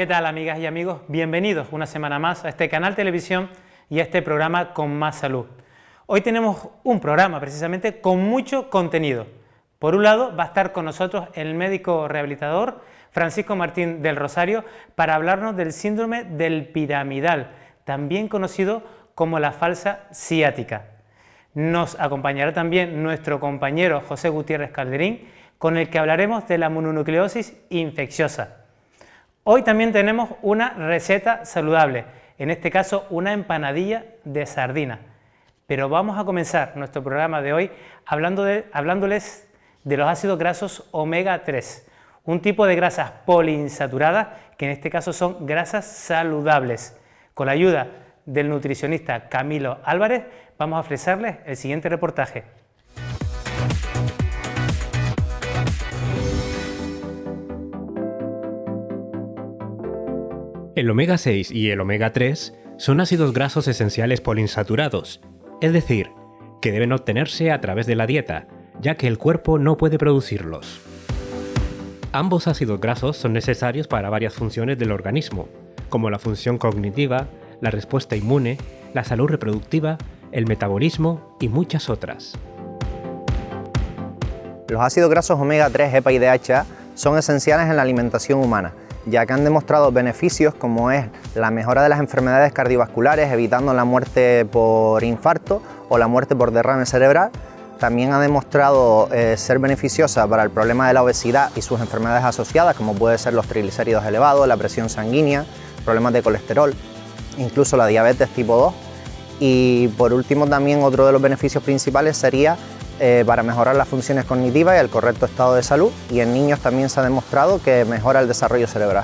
¿Qué tal, amigas y amigos? Bienvenidos una semana más a este canal televisión y a este programa Con Más Salud. Hoy tenemos un programa precisamente con mucho contenido. Por un lado va a estar con nosotros el médico rehabilitador Francisco Martín del Rosario para hablarnos del síndrome del piramidal, también conocido como la falsa ciática. Nos acompañará también nuestro compañero José Gutiérrez Calderín, con el que hablaremos de la mononucleosis infecciosa. Hoy también tenemos una receta saludable, en este caso una empanadilla de sardina. Pero vamos a comenzar nuestro programa de hoy hablándoles de los ácidos grasos omega 3, un tipo de grasas poliinsaturadas que en este caso son grasas saludables. Con la ayuda del nutricionista Camilo Álvarez vamos a ofrecerles el siguiente reportaje. El omega 6 y el omega 3 son ácidos grasos esenciales poliinsaturados, es decir, que deben obtenerse a través de la dieta, ya que el cuerpo no puede producirlos. Ambos ácidos grasos son necesarios para varias funciones del organismo, como la función cognitiva, la respuesta inmune, la salud reproductiva, el metabolismo y muchas otras. Los ácidos grasos omega 3, EPA y DHA son esenciales en la alimentación humana, ya que han demostrado beneficios como es la mejora de las enfermedades cardiovasculares, evitando la muerte por infarto o la muerte por derrame cerebral. También ha demostrado ser beneficiosa para el problema de la obesidad y sus enfermedades asociadas, como puede ser los triglicéridos elevados, la presión sanguínea, problemas de colesterol, incluso la diabetes tipo 2. Y por último también otro de los beneficios principales sería para mejorar las funciones cognitivas y el correcto estado de salud, y en niños también se ha demostrado que mejora el desarrollo cerebral.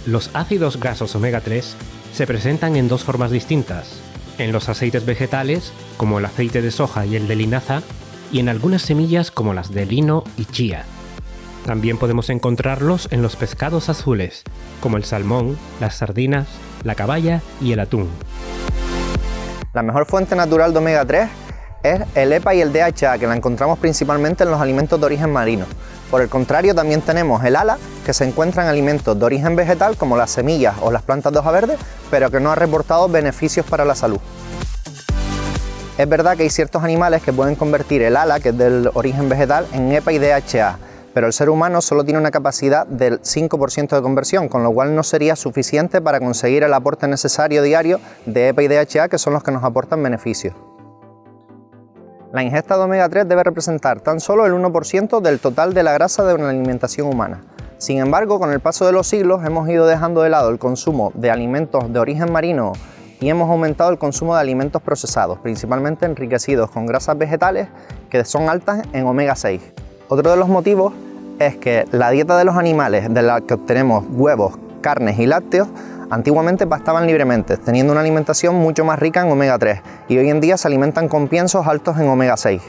Los ácidos grasos omega 3 se presentan en dos formas distintas, en los aceites vegetales, como el aceite de soja y el de linaza, y en algunas semillas como las de lino y chía. También podemos encontrarlos en los pescados azules, como el salmón, las sardinas, la caballa y el atún. La mejor fuente natural de omega 3 es el EPA y el DHA, que la encontramos principalmente en los alimentos de origen marino. Por el contrario, también tenemos el ALA, que se encuentra en alimentos de origen vegetal, como las semillas o las plantas de hoja verde, pero que no ha reportado beneficios para la salud. Es verdad que hay ciertos animales que pueden convertir el ALA, que es del origen vegetal, en EPA y DHA, pero el ser humano solo tiene una capacidad del 5% de conversión, con lo cual no sería suficiente para conseguir el aporte necesario diario de EPA y DHA, que son los que nos aportan beneficios. La ingesta de omega 3 debe representar tan solo el 1% del total de la grasa de una alimentación humana. Sin embargo, con el paso de los siglos hemos ido dejando de lado el consumo de alimentos de origen marino y hemos aumentado el consumo de alimentos procesados, principalmente enriquecidos con grasas vegetales que son altas en omega 6. Otro de los motivos es que la dieta de los animales de la que obtenemos huevos, carnes y lácteos antiguamente pastaban libremente, teniendo una alimentación mucho más rica en omega 3, y hoy en día se alimentan con piensos altos en omega 6.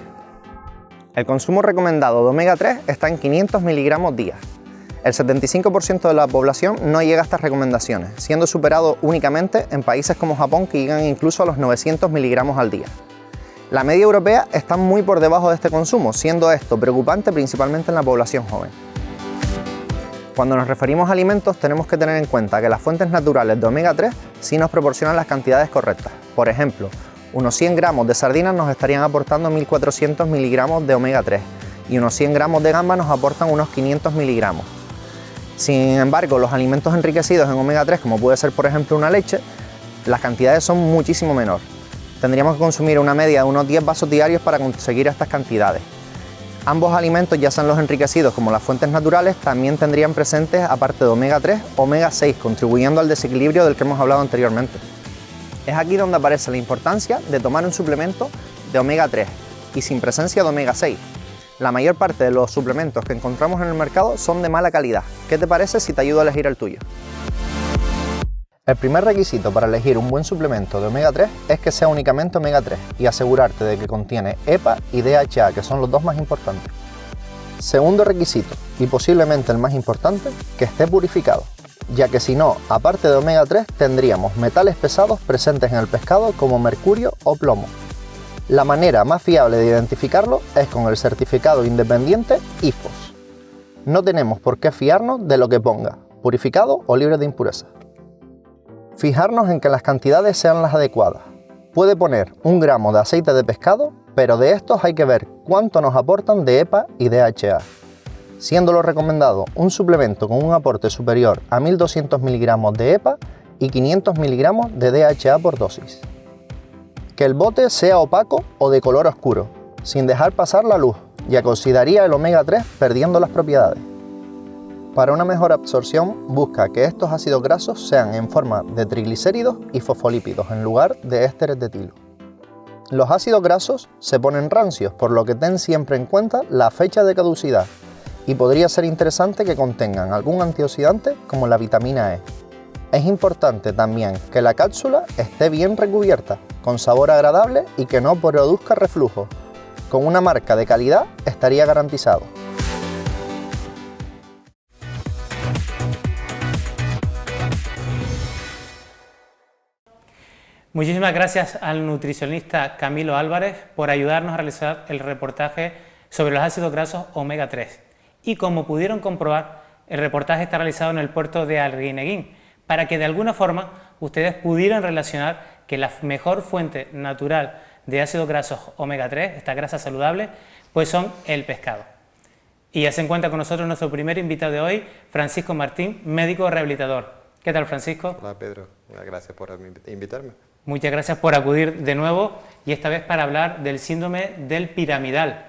El consumo recomendado de omega 3 está en 500 miligramos día. El 75% de la población no llega a estas recomendaciones, siendo superado únicamente en países como Japón, que llegan incluso a los 900 miligramos al día. La media europea está muy por debajo de este consumo, siendo esto preocupante principalmente en la población joven. Cuando nos referimos a alimentos, tenemos que tener en cuenta que las fuentes naturales de omega 3 sí nos proporcionan las cantidades correctas. Por ejemplo, unos 100 gramos de sardinas nos estarían aportando 1400 miligramos de omega 3 y unos 100 gramos de gamba nos aportan unos 500 miligramos. Sin embargo, los alimentos enriquecidos en omega 3, como puede ser por ejemplo una leche, las cantidades son muchísimo menor. Tendríamos que consumir una media de unos 10 vasos diarios para conseguir estas cantidades. Ambos alimentos, ya sean los enriquecidos como las fuentes naturales, también tendrían presentes, aparte de omega 3, omega 6, contribuyendo al desequilibrio del que hemos hablado anteriormente. Es aquí donde aparece la importancia de tomar un suplemento de omega 3 y sin presencia de omega 6. La mayor parte de los suplementos que encontramos en el mercado son de mala calidad. ¿Qué te parece si te ayudo a elegir el tuyo? El primer requisito para elegir un buen suplemento de omega 3 es que sea únicamente omega 3 y asegurarte de que contiene EPA y DHA, que son los dos más importantes. Segundo requisito, y posiblemente el más importante, que esté purificado, ya que si no, aparte de omega 3, tendríamos metales pesados presentes en el pescado como mercurio o plomo. La manera más fiable de identificarlo es con el certificado independiente IFOS. No tenemos por qué fiarnos de lo que ponga, purificados o libres de impurezas. Fijarnos en que las cantidades sean las adecuadas. Puede poner 1 gramo de aceite de pescado, pero de estos hay que ver cuánto nos aportan de EPA y DHA, siendo lo recomendado un suplemento con un aporte superior a 1200 miligramos de EPA y 500 miligramos de DHA por dosis. Que el bote sea opaco o de color oscuro, sin dejar pasar la luz, ya que oxidaría el omega 3 perdiendo las propiedades. Para una mejor absorción, busca que estos ácidos grasos sean en forma de triglicéridos y fosfolípidos en lugar de ésteres de etilo. Los ácidos grasos se ponen rancios, por lo que ten siempre en cuenta la fecha de caducidad y podría ser interesante que contengan algún antioxidante como la vitamina E. Es importante también que la cápsula esté bien recubierta, con sabor agradable y que no produzca reflujo. Con una marca de calidad estaría garantizado. Muchísimas gracias al nutricionista Camilo Álvarez por ayudarnos a realizar el reportaje sobre los ácidos grasos omega 3. Y como pudieron comprobar, el reportaje está realizado en el puerto de Arguineguín, para que de alguna forma ustedes pudieran relacionar que la mejor fuente natural de ácidos grasos omega 3, estas grasas saludables, pues son el pescado. Y ya se encuentra con nosotros nuestro primer invitado de hoy, Francisco Martín, médico rehabilitador. ¿Qué tal, Francisco? Hola, Pedro. Gracias por invitarme. Muchas gracias por acudir de nuevo y esta vez para hablar del síndrome del piramidal.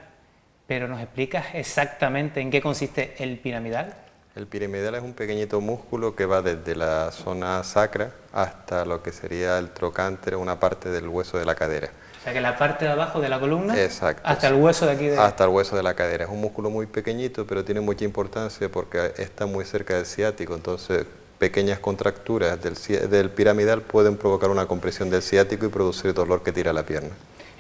Pero ¿nos explicas exactamente en qué consiste el piramidal? El piramidal es un pequeñito músculo que va desde la zona sacra hasta lo que sería el trocánter, una parte del hueso de la cadera. O sea que la parte de abajo de la columna. Exacto, hasta el hueso de aquí. Hasta el hueso de la cadera. Es un músculo muy pequeñito, pero tiene mucha importancia porque está muy cerca del ciático, entonces pequeñas contracturas del piramidal pueden provocar una compresión del ciático y producir dolor que tira la pierna.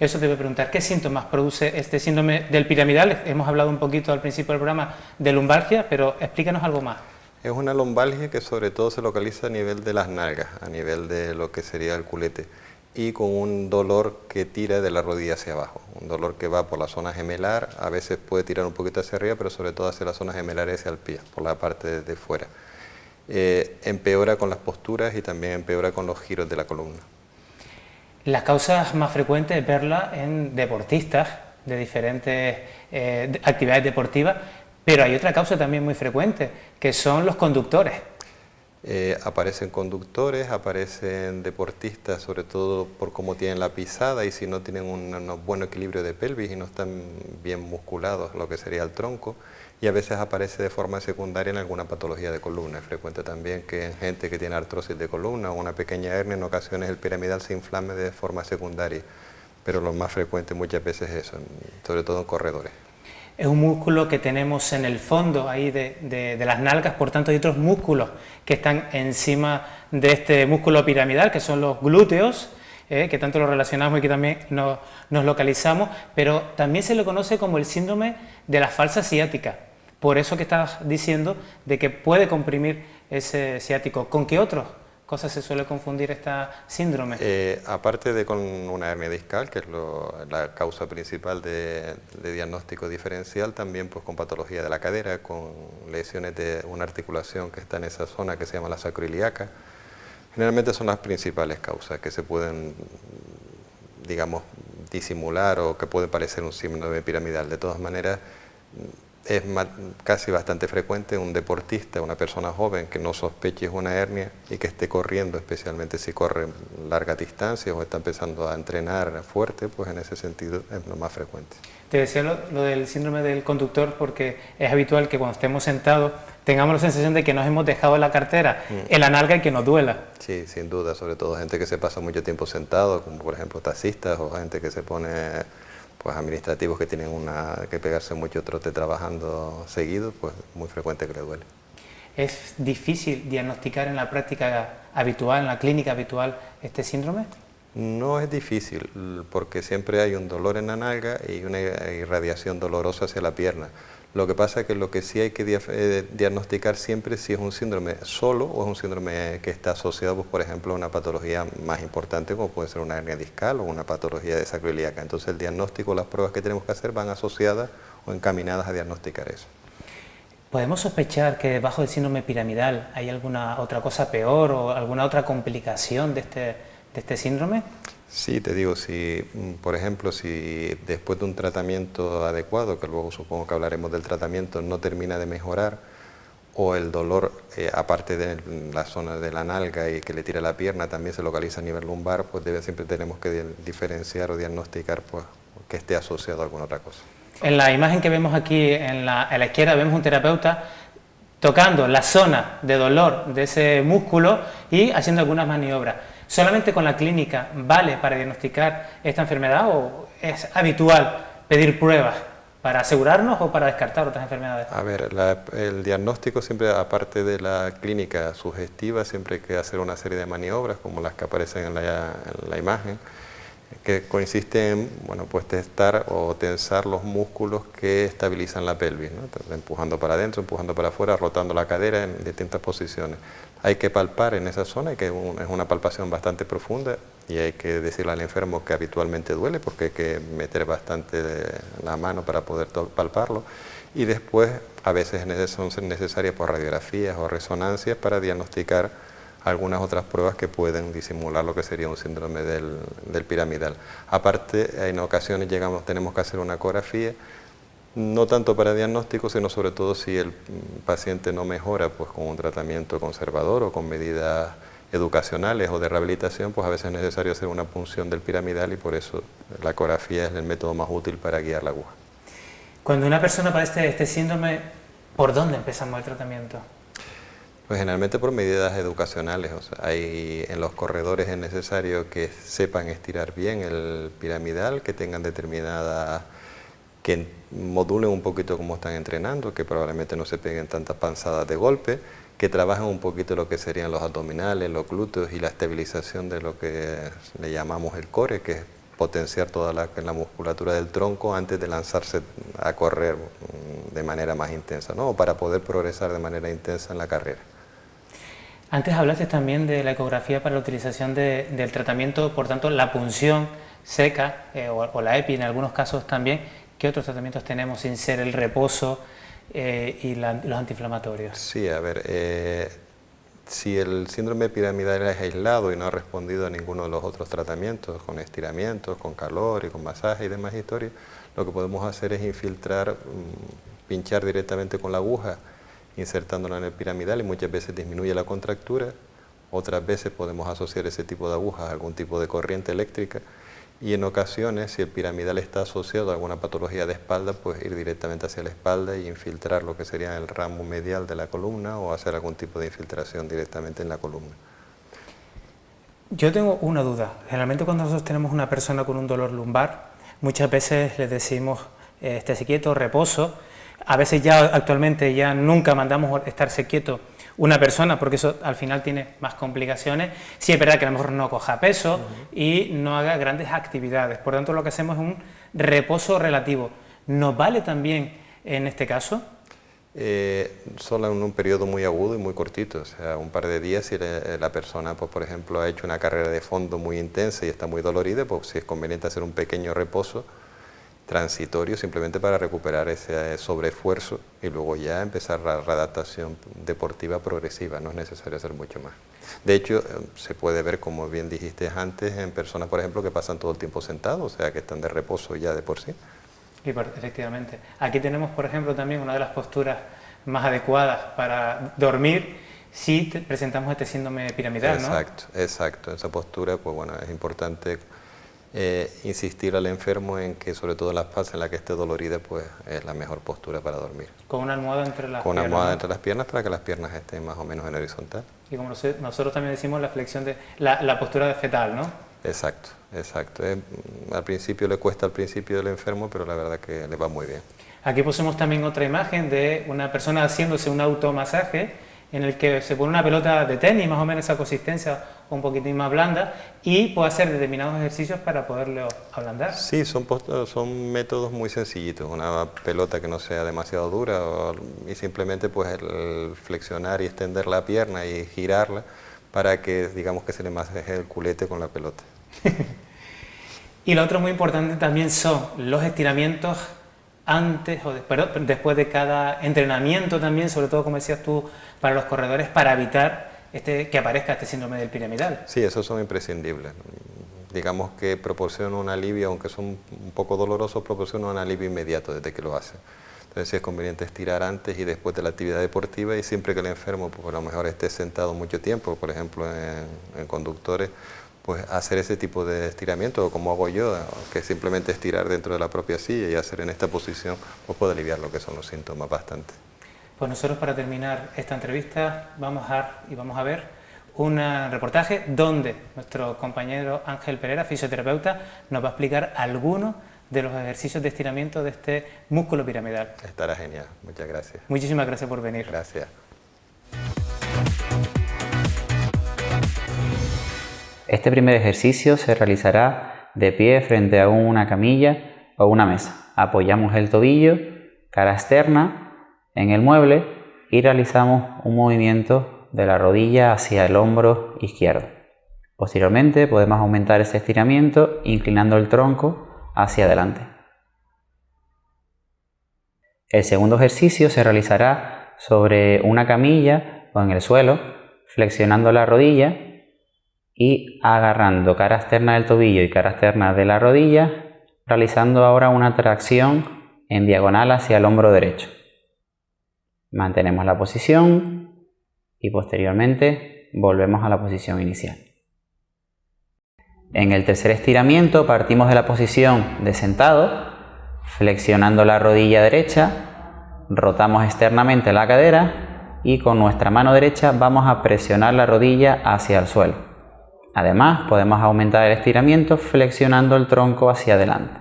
Eso te voy a preguntar, ¿qué síntomas produce este síndrome del piramidal? Hemos hablado un poquito al principio del programa de lumbalgia, pero explícanos algo más. Es una lumbalgia que sobre todo se localiza a nivel de las nalgas, a nivel de lo que sería el culete, y con un dolor que tira de la rodilla hacia abajo, un dolor que va por la zona gemelar, a veces puede tirar un poquito hacia arriba, pero sobre todo hacia la zona gemelar y hacia el pie, por la parte de fuera. Empeora con las posturas y también empeora con los giros de la columna. Las causas más frecuentes es verla en deportistas de diferentes actividades deportivas, pero hay otra causa también muy frecuente, que son los conductores. Aparecen conductores, aparecen deportistas, sobre todo por cómo tienen la pisada y si no tienen un buen equilibrio de pelvis y no están bien musculados, lo que sería el tronco. Y a veces aparece de forma secundaria en alguna patología de columna. Es frecuente también que en gente que tiene artrosis de columna o una pequeña hernia, en ocasiones el piramidal se inflame de forma secundaria, pero lo más frecuente muchas veces es eso, sobre todo en corredores. Es un músculo que tenemos en el fondo ahí de las nalgas, por tanto hay otros músculos que están encima de este músculo piramidal, que son los glúteos, que tanto lo relacionamos y que también nos localizamos, pero también se le conoce como el síndrome de la falsa ciática. Por eso que estás diciendo de que puede comprimir ese ciático. ¿Con qué otras cosas se suele confundir esta síndrome? Aparte de con una hernia discal, que es la causa principal de diagnóstico diferencial, también pues con patología de la cadera, con lesiones de una articulación que está en esa zona que se llama la sacroiliaca. Generalmente son las principales causas que se pueden, digamos, disimular o que puede parecer un síndrome piramidal. De todas maneras, es casi bastante frecuente un deportista, una persona joven que no sospeche una hernia y que esté corriendo, especialmente si corre largas distancias o está empezando a entrenar fuerte, pues en ese sentido es lo más frecuente. Te decía lo del síndrome del conductor porque es habitual que cuando estemos sentados tengamos la sensación de que nos hemos dejado la cartera en la nalga y que nos duela. Sí, sin duda, sobre todo gente que se pasa mucho tiempo sentado, como por ejemplo taxistas o gente que se pone, pues administrativos que tienen que pegarse mucho trote trabajando seguido, pues muy frecuente que le duele. ¿Es difícil diagnosticar en la práctica habitual, en la clínica habitual, este síndrome? No es difícil, porque siempre hay un dolor en la nalga y una irradiación dolorosa hacia la pierna. Lo que pasa es que lo que sí hay que diagnosticar siempre si es un síndrome solo o es un síndrome que está asociado, pues, por ejemplo, a una patología más importante como puede ser una hernia discal o una patología de sacroiliaca. Entonces el diagnóstico, las pruebas que tenemos que hacer van asociadas o encaminadas a diagnosticar eso. ¿Podemos sospechar que debajo del síndrome piramidal hay alguna otra cosa peor o alguna otra complicación de este síndrome? Sí, te digo, si, por ejemplo, si después de un tratamiento adecuado, que luego supongo que hablaremos del tratamiento, no termina de mejorar, o el dolor, aparte de la zona de la nalga y que le tira la pierna, también se localiza a nivel lumbar, pues siempre tenemos que diferenciar o diagnosticar pues, que esté asociado a alguna otra cosa. En la imagen que vemos aquí en la izquierda vemos un terapeuta tocando la zona de dolor de ese músculo y haciendo algunas maniobras. ¿Solamente con la clínica vale para diagnosticar esta enfermedad o es habitual pedir pruebas para asegurarnos o para descartar otras enfermedades? A ver, el diagnóstico siempre, aparte de la clínica sugestiva, siempre hay que hacer una serie de maniobras como las que aparecen en la imagen, que consiste en, bueno, pues testar o tensar los músculos que estabilizan la pelvis, ¿no? Empujando para adentro, empujando para afuera, rotando la cadera en distintas posiciones. Hay que palpar en esa zona, es una palpación bastante profunda y hay que decirle al enfermo que habitualmente duele porque hay que meter bastante la mano para poder palparlo, y después a veces son necesarias por radiografías o resonancias para diagnosticar algunas otras pruebas que pueden disimular lo que sería un síndrome del piramidal. Aparte, en ocasiones tenemos que hacer una ecografía, no tanto para diagnóstico, sino sobre todo si el paciente no mejora pues, con un tratamiento conservador o con medidas educacionales o de rehabilitación, pues a veces es necesario hacer una punción del piramidal y por eso la ecografía es el método más útil para guiar la aguja. Cuando una persona padece este síndrome, ¿por dónde empezamos el tratamiento? Pues generalmente por medidas educacionales, o sea, en los corredores es necesario que sepan estirar bien el piramidal, que tengan que modulen un poquito cómo están entrenando, que probablemente no se peguen tantas panzadas de golpe, que trabajen un poquito lo que serían los abdominales, los glúteos y la estabilización de lo que le llamamos el core, que es potenciar toda la musculatura del tronco antes de lanzarse a correr de manera más intensa, ¿no? O para poder progresar de manera intensa en la carrera. Antes hablaste también de la ecografía para la utilización del tratamiento, por tanto la punción seca o la EPI en algunos casos también. ¿Qué otros tratamientos tenemos sin ser el reposo y los antiinflamatorios? Sí, a ver, si el síndrome piramidal es aislado y no ha respondido a ninguno de los otros tratamientos, con estiramientos, con calor y con masaje y demás historias, lo que podemos hacer es infiltrar, pinchar directamente con la aguja, insertándola en el piramidal, y muchas veces disminuye la contractura, otras veces podemos asociar ese tipo de agujas a algún tipo de corriente eléctrica, y en ocasiones, si el piramidal está asociado a alguna patología de espalda, pues ir directamente hacia la espalda y infiltrar lo que sería el ramo medial de la columna o hacer algún tipo de infiltración directamente en la columna. Yo tengo una duda. Generalmente cuando nosotros tenemos una persona con un dolor lumbar, muchas veces les decimos estése quieto, reposo. A veces ya actualmente ya nunca mandamos estarse quieto una persona porque eso al final tiene más complicaciones. Sí es verdad que a lo mejor no coja peso y no haga grandes actividades. Por tanto, lo que hacemos es un reposo relativo. ¿Nos vale también en este caso? Solo en un periodo muy agudo y muy cortito, o sea, un par de días. Si la persona, pues, por ejemplo, ha hecho una carrera de fondo muy intensa y está muy dolorida, pues si es conveniente hacer un pequeño reposo transitorio simplemente para recuperar ese sobreesfuerzo y luego ya empezar la readaptación deportiva progresiva. No es necesario hacer mucho más. De hecho, se puede ver, como bien dijiste antes, en personas, por ejemplo, que pasan todo el tiempo sentados, o sea, que están de reposo ya de por sí. Efectivamente. Aquí tenemos, por ejemplo, también una de las posturas más adecuadas para dormir si presentamos este síndrome piramidal, ¿no? Exacto. Esa postura, pues bueno, es importante insistir al enfermo en que sobre todo las fases en las que esté dolorida, pues es la mejor postura para dormir. Con una almohada entre las piernas. Con una almohada entre las piernas para que las piernas estén más o menos en horizontal. Y como nosotros también decimos, la flexión de la postura de fetal, ¿no? Exacto. Al principio le cuesta al principio del enfermo, pero la verdad que le va muy bien. Aquí pusimos también otra imagen de una persona haciéndose un automasaje en el que se pone una pelota de tenis, más o menos esa consistencia un poquitín más blanda, y puede hacer determinados ejercicios para poderlo ablandar. Sí, son métodos muy sencillitos, una pelota que no sea demasiado dura y simplemente pues el flexionar y extender la pierna y girarla para que digamos que se le masaje el culete con la pelota. Y lo otro muy importante también son los estiramientos antes o después de cada entrenamiento también, sobre todo, como decías tú, para los corredores, para evitar que aparezca este síndrome del piramidal? Sí, esos son imprescindibles. Digamos que proporcionan un alivio, aunque son un poco dolorosos, proporcionan un alivio inmediato desde que lo hacen. Entonces sí es conveniente estirar antes y después de la actividad deportiva, y siempre que el enfermo pues, a lo mejor esté sentado mucho tiempo, por ejemplo en conductores, pues hacer ese tipo de estiramiento, como hago yo, que simplemente estirar dentro de la propia silla y hacer en esta posición, pues puede aliviar lo que son los síntomas bastante. Pues nosotros, para terminar esta entrevista, vamos a ver un reportaje donde nuestro compañero Ángel Pereira, fisioterapeuta, nos va a explicar algunos de los ejercicios de estiramiento de este músculo piramidal. Estará genial, muchas gracias. Muchísimas gracias por venir. Gracias. Este primer ejercicio se realizará de pie frente a una camilla o una mesa. Apoyamos el tobillo, cara externa, en el mueble y realizamos un movimiento de la rodilla hacia el hombro izquierdo. Posteriormente podemos aumentar ese estiramiento inclinando el tronco hacia adelante. El segundo ejercicio se realizará sobre una camilla o en el suelo, flexionando la rodilla y agarrando cara externa del tobillo y cara externa de la rodilla, realizando ahora una tracción en diagonal hacia el hombro derecho. Mantenemos la posición y posteriormente volvemos a la posición inicial. En el tercer estiramiento partimos de la posición de sentado, flexionando la rodilla derecha, rotamos externamente la cadera y con nuestra mano derecha vamos a presionar la rodilla hacia el suelo. Además, podemos aumentar el estiramiento flexionando el tronco hacia adelante.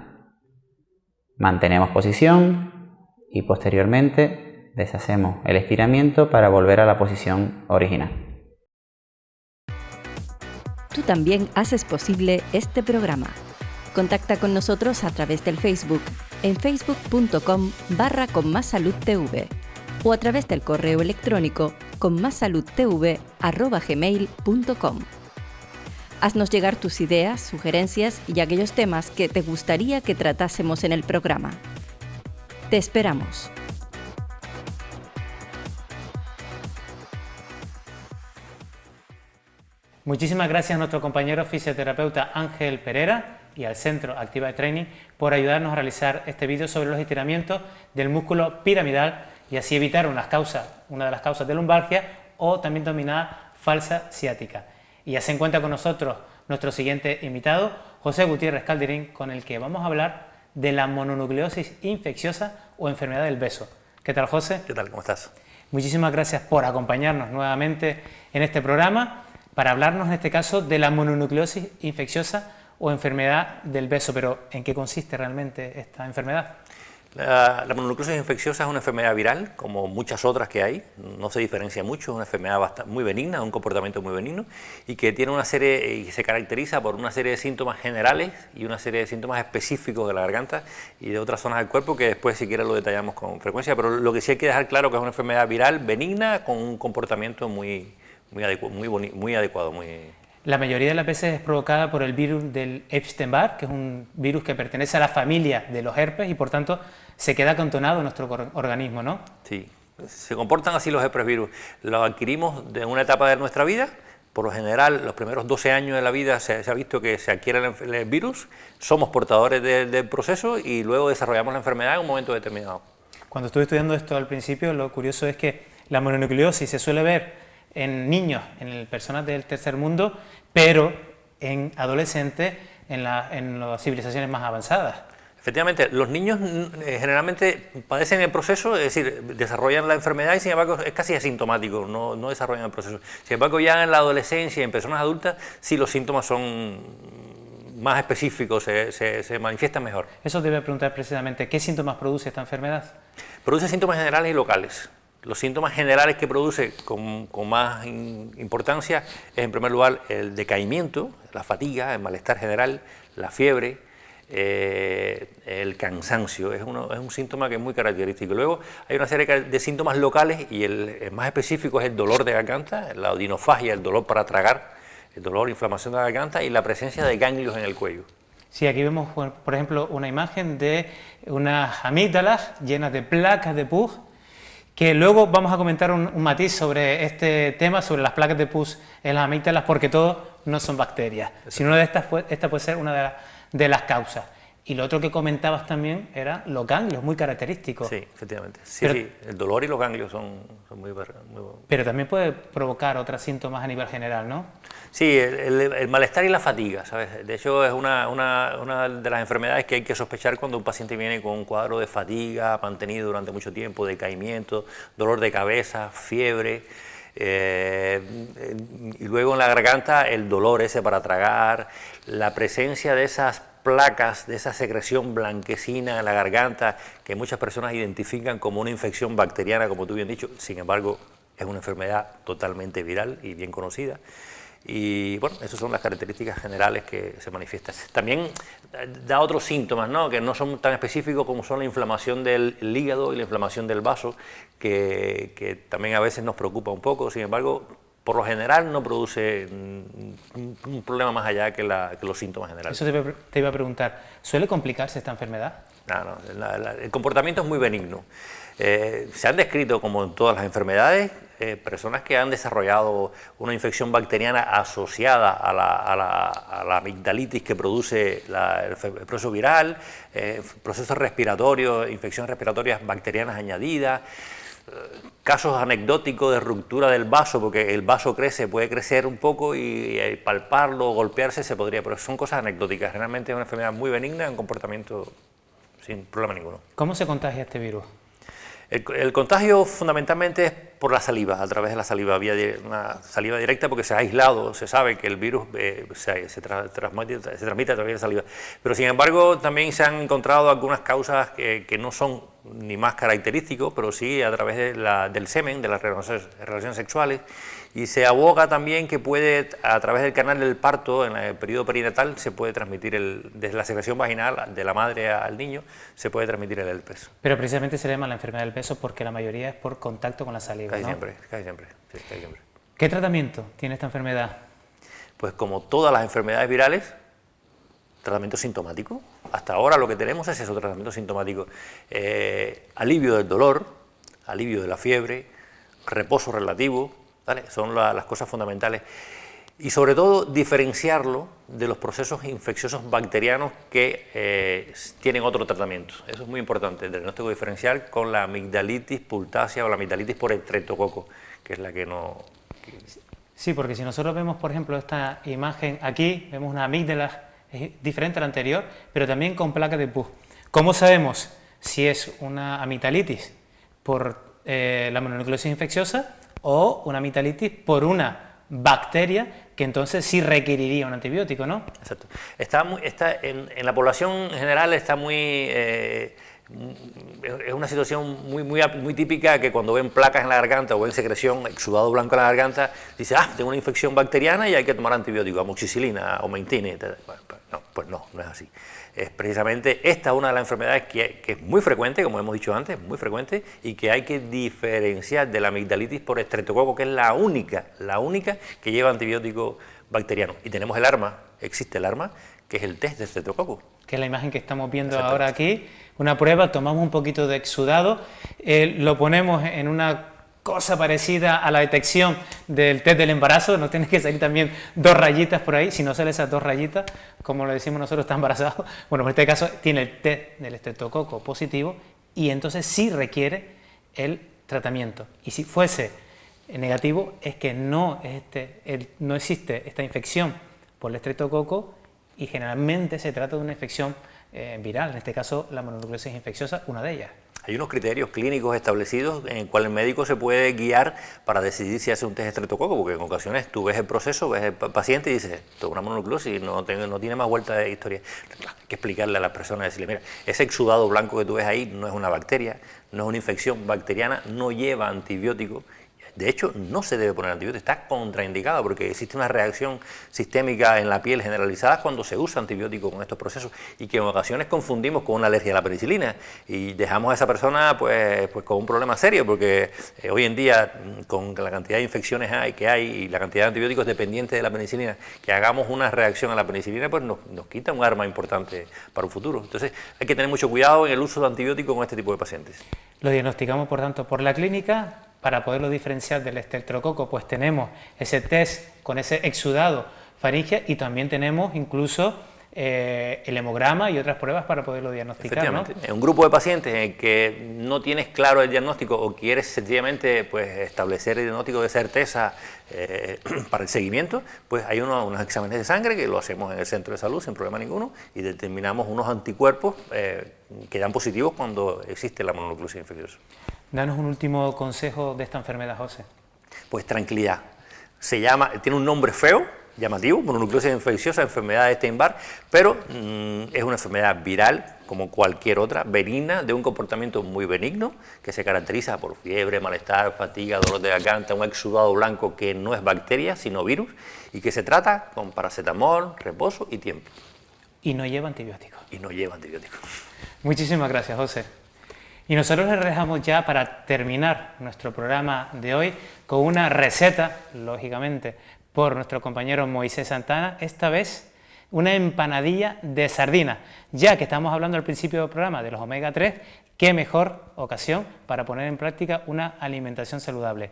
Mantenemos posición y posteriormente deshacemos el estiramiento para volver a la posición original. Tú también haces posible este programa. Contacta con nosotros a través del Facebook en facebook.com/conmassaludtv o a través del correo electrónico conmassaludtv@gmail.com. Haznos llegar tus ideas, sugerencias y aquellos temas que te gustaría que tratásemos en el programa. Te esperamos. Muchísimas gracias a nuestro compañero fisioterapeuta Ángel Pereira y al Centro Activa de Training por ayudarnos a realizar este vídeo sobre los estiramientos del músculo piramidal y así evitar una de las causas de lumbalgia o también denominada falsa ciática. Y ya se encuentra con nosotros nuestro siguiente invitado, José Gutiérrez Calderín, con el que vamos a hablar de la mononucleosis infecciosa o enfermedad del beso. ¿Qué tal, José? ¿Qué tal? ¿Cómo estás? Muchísimas gracias por acompañarnos nuevamente en este programa para hablarnos en este caso de la mononucleosis infecciosa o enfermedad del beso. Pero ¿en qué consiste realmente esta enfermedad? La mononucleosis infecciosa es una enfermedad viral, como muchas otras que hay, no se diferencia mucho, es una enfermedad muy benigna, un comportamiento muy benigno y que tiene una serie, y se caracteriza por una serie de síntomas generales y una serie de síntomas específicos de la garganta y de otras zonas del cuerpo que después si quieres lo detallamos con frecuencia, pero lo que sí hay que dejar claro que es una enfermedad viral benigna con un comportamiento muy adecuado. La mayoría de las veces es provocada por el virus del Epstein-Barr, que es un virus que pertenece a la familia de los herpes y por tanto se queda acantonado en nuestro organismo, ¿no? Sí, se comportan así los herpes virus. Los adquirimos de una etapa de nuestra vida. Por lo general, los primeros 12 años de la vida se ha visto que se adquiere el virus, somos portadores del proceso y luego desarrollamos la enfermedad en un momento determinado. Cuando estuve estudiando esto al principio, lo curioso es que la mononucleosis se suele ver en niños, en personas del tercer mundo, pero en adolescentes, en las civilizaciones más avanzadas. Efectivamente, los niños generalmente padecen el proceso, es decir, desarrollan la enfermedad y sin embargo es casi asintomático, no desarrollan el proceso. Sin embargo, ya en la adolescencia y en personas adultas, sí los síntomas son más específicos, se manifiestan mejor. Eso te voy a preguntar precisamente, ¿qué síntomas produce esta enfermedad? Produce síntomas generales y locales. Los síntomas generales que produce con más importancia es en primer lugar el decaimiento, la fatiga, el malestar general, la fiebre, el cansancio, es un síntoma que es muy característico. Luego hay una serie de síntomas locales y el más específico es el dolor de garganta, la odinofagia, el dolor para tragar, el dolor, inflamación de la garganta y la presencia de ganglios en el cuello. Sí, aquí vemos, por ejemplo, una imagen de unas amígdalas llenas de placas de pus, que luego vamos a comentar un matiz sobre este tema, sobre las placas de pus en las amígdalas, porque todo no son bacterias, sino esta puede ser una de las causas. Y lo otro que comentabas también era los ganglios, muy característicos. Sí, efectivamente. Sí, sí, el dolor y los ganglios son muy... Pero también puede provocar otros síntomas a nivel general, ¿no? Sí, el malestar y la fatiga, ¿sabes? De hecho, es una de las enfermedades que hay que sospechar cuando un paciente viene con un cuadro de fatiga mantenido durante mucho tiempo, decaimiento, dolor de cabeza, fiebre. Y luego en la garganta el dolor ese para tragar, la presencia de esas placas, de esa secreción blanquecina en la garganta que muchas personas identifican como una infección bacteriana, como tú bien has dicho. Sin embargo, es una enfermedad totalmente viral y bien conocida. Y bueno, esas son las características generales que se manifiestan. También da otros síntomas, ¿no?, que no son tan específicos, como son la inflamación del hígado y la inflamación del vaso, que también a veces nos preocupa un poco. Sin embargo, por lo general no produce un problema más allá que los síntomas generales. Eso te iba a preguntar, ¿suele complicarse esta enfermedad? No, el comportamiento es muy benigno. Se han descrito, como en todas las enfermedades, personas que han desarrollado una infección bacteriana asociada a la amigdalitis que produce el proceso viral, procesos respiratorios, infecciones respiratorias bacterianas añadidas, casos anecdóticos de ruptura del vaso, porque el vaso puede crecer un poco y palparlo, golpearse se podría, pero son cosas anecdóticas. Realmente es una enfermedad muy benigna, un comportamiento sin problema ninguno. ¿Cómo se contagia este virus? El contagio fundamentalmente es por la saliva, a través de la saliva, vía una saliva directa, porque se ha aislado, se sabe que el virus se transmite a través de la saliva. Pero sin embargo también se han encontrado algunas causas que no son ni más característicos, pero sí a través del semen, de las relaciones sexuales, y se aboga también que puede, a través del canal del parto, en el periodo perinatal, se puede transmitir, desde la secreción vaginal de la madre al niño, se puede transmitir el herpes. Pero precisamente se le llama la enfermedad del peso porque la mayoría es por contacto con la saliva, Casi ¿no? siempre, casi siempre, sí, casi siempre. ¿Qué tratamiento tiene esta enfermedad? Pues como todas las enfermedades virales, tratamiento sintomático. Hasta ahora lo que tenemos es eso, tratamiento sintomático. Alivio del dolor, alivio de la fiebre, reposo relativo, ¿vale? Son las cosas fundamentales. Y sobre todo diferenciarlo de los procesos infecciosos bacterianos que tienen otro tratamiento. Eso es muy importante, el diagnóstico diferencial con la amigdalitis pultácea o la amigdalitis por estreptococo, que es la que no... Sí, porque si nosotros vemos, por ejemplo, esta imagen aquí, vemos una amígdala diferente a la anterior, pero también con placas de pus. ¿Cómo sabemos si es una amigdalitis por la mononucleosis infecciosa o una amigdalitis por una bacteria que entonces sí requeriría un antibiótico, ¿no? Exacto. En la población en general está muy... es una situación muy típica, que cuando ven placas en la garganta o ven secreción, exudado blanco en la garganta, dice, tengo una infección bacteriana y hay que tomar antibiótico, amoxicilina, aumentine. No, pues no es así. Es precisamente esta una de las enfermedades que es muy frecuente, como hemos dicho antes, muy frecuente, y que hay que diferenciar de la amigdalitis por estreptococo, que es la única que lleva antibiótico bacteriano. Y tenemos existe el arma, que es el test de estreptococo. Que es la imagen que estamos viendo ahora aquí. Una prueba, tomamos un poquito de exudado, lo ponemos en una cosa parecida a la detección del test del embarazo, no tienes que salir también 2 rayitas por ahí, si no sale esas 2 rayitas, como lo decimos nosotros, está embarazado. Bueno, en este caso tiene el test del estreptococo positivo y entonces sí requiere el tratamiento. Y si fuese negativo, es que no existe esta infección por el estreptococo y generalmente se trata de una infección viral, en este caso la mononucleosis infecciosa, una de ellas. Hay unos criterios clínicos establecidos en el cual el médico se puede guiar para decidir si hace un test de estreptococo, porque en ocasiones tú ves el proceso, ves el paciente y dices, esto es una mononucleosis, no tiene más vuelta de historia. Hay que explicarle a la persona, decirle, mira, ese exudado blanco que tú ves ahí no es una bacteria, no es una infección bacteriana, no lleva antibiótico, De hecho, no se debe poner antibiótico, está contraindicado porque existe una reacción sistémica en la piel generalizada cuando se usa antibiótico con estos procesos y que en ocasiones confundimos con una alergia a la penicilina y dejamos a esa persona pues con un problema serio, porque hoy en día con la cantidad de infecciones que hay y la cantidad de antibióticos dependientes de la penicilina, que hagamos una reacción a la penicilina pues nos quita un arma importante para un futuro. Entonces hay que tener mucho cuidado en el uso de antibióticos con este tipo de pacientes. Lo diagnosticamos, por tanto, por la clínica. Para poderlo diferenciar del estreptococo, pues tenemos ese test con ese exudado faríngeo y también tenemos incluso el hemograma y otras pruebas para poderlo diagnosticar, ¿no? En un grupo de pacientes en que no tienes claro el diagnóstico o quieres sencillamente pues, establecer el diagnóstico de certeza para el seguimiento, pues hay unos exámenes de sangre que lo hacemos en el centro de salud sin problema ninguno y determinamos unos anticuerpos que dan positivos cuando existe la mononucleosis infecciosa. Danos un último consejo de esta enfermedad, José. Pues tranquilidad. Tiene un nombre feo, llamativo, mononucleosis infecciosa, enfermedad de Epstein-Barr, pero es una enfermedad viral como cualquier otra, benigna, de un comportamiento muy benigno, que se caracteriza por fiebre, malestar, fatiga, dolor de garganta, un exudado blanco que no es bacteria, sino virus, y que se trata con paracetamol, reposo y tiempo. Y no lleva antibióticos. Y no lleva antibióticos. Muchísimas gracias, José. Y nosotros les dejamos ya para terminar nuestro programa de hoy con una receta, lógicamente, por nuestro compañero Moisés Santana, esta vez una empanadilla de sardina. Ya que estamos hablando al principio del programa de los omega 3, qué mejor ocasión para poner en práctica una alimentación saludable.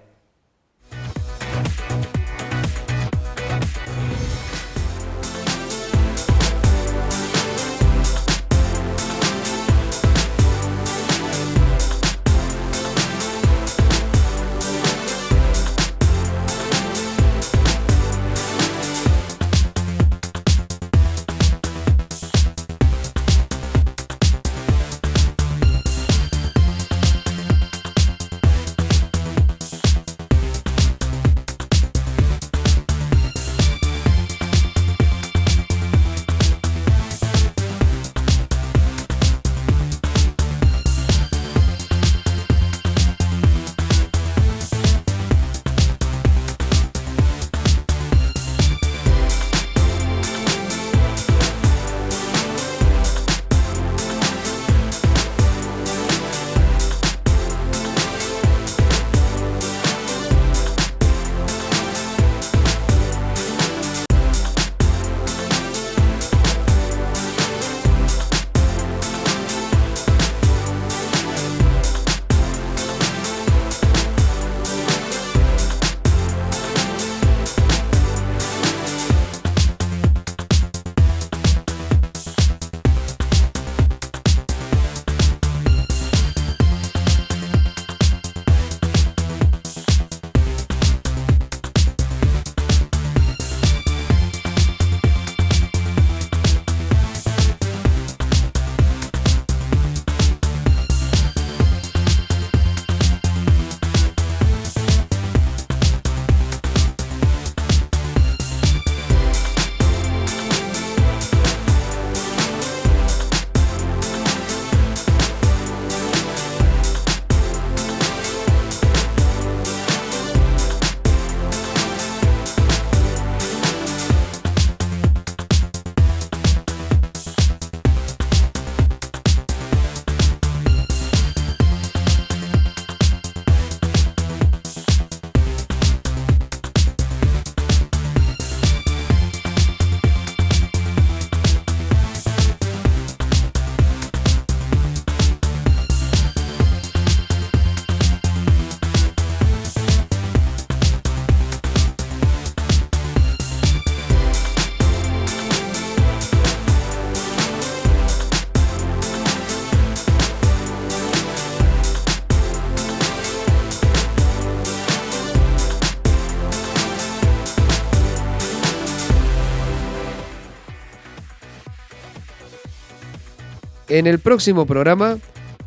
En el próximo programa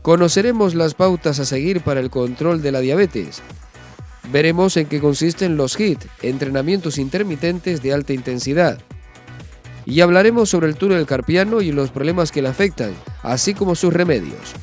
conoceremos las pautas a seguir para el control de la diabetes. Veremos en qué consisten los HIIT, entrenamientos intermitentes de alta intensidad. Y hablaremos sobre el túnel carpiano y los problemas que le afectan, así como sus remedios.